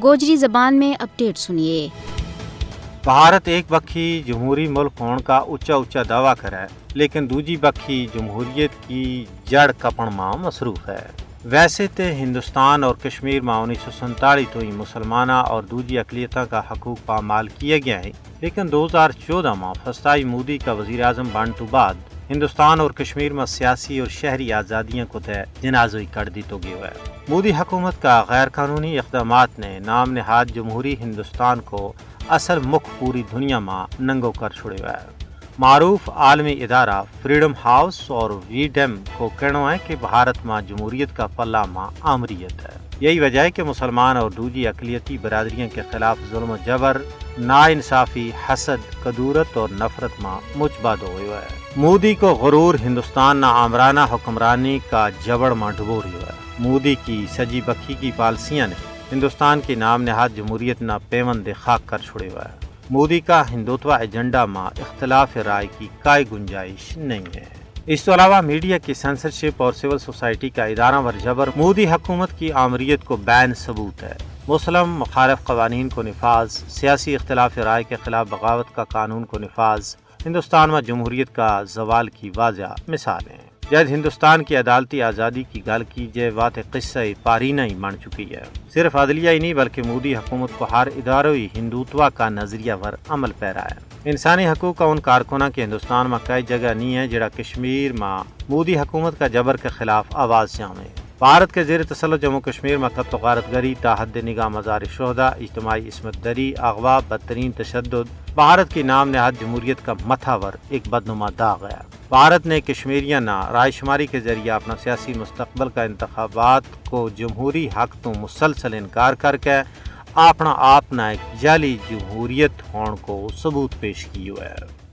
گوجری زبان میں اپڈیٹ سنیے۔ بھارت ایک بکھی جمہوری ملک ہونے کا اچا دعویٰ کرے لیکن دوجی بکھی جمہوریت کی جڑ کپن ماں مصروف ہے۔ ویسے تو ہندوستان اور کشمیر میں 1947 تو ہی مسلمانہ اور دوجی اقلیتوں کا حقوق پامال کیا گیا ہے، لیکن 2014 میں فسطائی مودی کا وزیر اعظم بننے تو بعد ہندوستان اور کشمیر میں سیاسی اور شہری آزادیاں کو جنازوی کر دی تو گیا ہے۔ مودی حکومت کا غیر قانونی اقدامات نے نام نہاد جمہوری ہندوستان کو اصل مکھ پوری دنیا میں ننگو کر چھوڑے ہوا ہے۔ معروف عالمی ادارہ فریڈم ہاؤس اور ویڈم کو کہنا ہے کہ بھارت میں جمہوریت کا پلہ میں آمریت ہے۔ یہی وجہ ہے کہ مسلمان اور دوجی اقلیتی برادریوں کے خلاف ظلم و جبر، ناانصافی، حسد، کدورت اور نفرت میں مجباد ہوا ہے۔ مودی کو غرور ہندوستان نہ آمرانہ حکمرانی کا جبڑ میں ڈبو رہا ہے۔ مودی کی سجی بکھی کی پالیسیاں نے ہندوستان کی نام نہاد جمہوریت نہ پیوند خاک کر چھوڑے ہوا ہے۔ مودی کا ہندوتوا ایجنڈا میں اختلاف رائے کی کوئی گنجائش نہیں ہے۔ اس کے علاوہ میڈیا کی سینسرشپ اور سول سوسائٹی کا ادارہ ور جبر مودی حکومت کی آمریت کو بین ثبوت ہے۔ مسلم مخالف قوانین کو نفاذ، سیاسی اختلاف رائے کے خلاف بغاوت کا قانون کو نفاذ ہندوستان میں جمہوریت کا زوال کی واضح مثال ہیں۔ جب ہندوستان کی عدالتی آزادی کی گل کیجیے بات قصہ پارینہ ہی بن چکی ہے۔ صرف عدلیہ ہی نہیں بلکہ مودی حکومت کو ہر اداروں ہی ہندوتوا کا نظریہ ور عمل پیرا ہے۔ انسانی حقوق کا ان کارکنوں کے ہندوستان میں کئی جگہ نہیں ہے جڑا کشمیر میں مودی حکومت کا جبر کے خلاف آواز جامے۔ بھارت کے زیر تسلط جموں کشمیر میں قتل و غارت گری، تاحد نگاہ مزار شہداء، اجتماعی عصمت دری، اغوا، بدترین تشدد بھارت کی نام نہاد جمہوریت کا متھاور ایک بدنما داغ ہے۔ بھارت نے کشمیریاں نہ رائے شماری کے ذریعے اپنا سیاسی مستقبل کا انتخابات کو جمہوری حق تو مسلسل انکار کر کے اپنا آپ نہ ایک جعلی جمہوریت ہون کو ثبوت پیش کی ہوا ہے۔